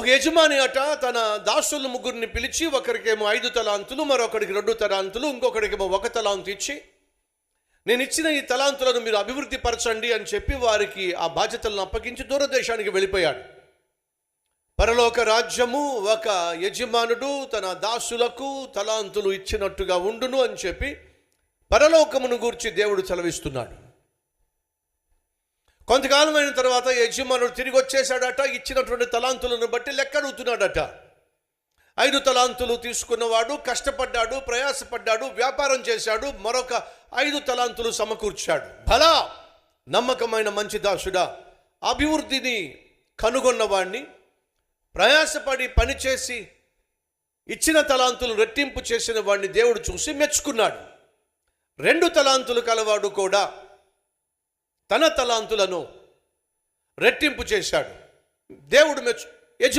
ఒక యజమాని అట తన దాసులను ముగ్గురిని పిలిచి, ఒకరికేమో 5 తలాంతులు, మరొకరికి 2 తలాంతులు, ఇంకొకరికేమో 1 తలాంతు ఇచ్చి, నేను ఇచ్చిన ఈ తలాంతులను మీరు అభివృద్ధి పరచండి అని చెప్పి వారికి ఆ బాధ్యతలను అప్పగించి దూరదేశానికి వెళ్ళిపోయాడు. పరలోక రాజ్యము ఒక యజమానుడు తన దాసులకు తలాంతులు ఇచ్చినట్టుగా ఉండును అని చెప్పి పరలోకమును గూర్చి దేవుడు సెలవిస్తున్నాడు. కొంతకాలం అయిన తర్వాత యజమానుడు తిరిగి వచ్చేసాడట. ఇచ్చినటువంటి తలాంతులను బట్టి లెక్క అడుగుతున్నాడట. 5 తలాంతులు తీసుకున్నవాడు కష్టపడ్డాడు, ప్రయాసపడ్డాడు, వ్యాపారం చేశాడు, మరొక 5 తలాంతులు సమకూర్చాడు. భలా నమ్మకమైన మంచి దాసుడా, అభివృద్ధిని కనుగొన్నవాడిని, ప్రయాసపడి పనిచేసి ఇచ్చిన తలాంతులు రెట్టింపు చేసిన వాడిని దేవుడు చూసి మెచ్చుకున్నాడు. 2 తలాంతులు కలవాడు కూడా తన తలాంతులను రెట్టింపు చేశాడు. దేవుడు యజమాని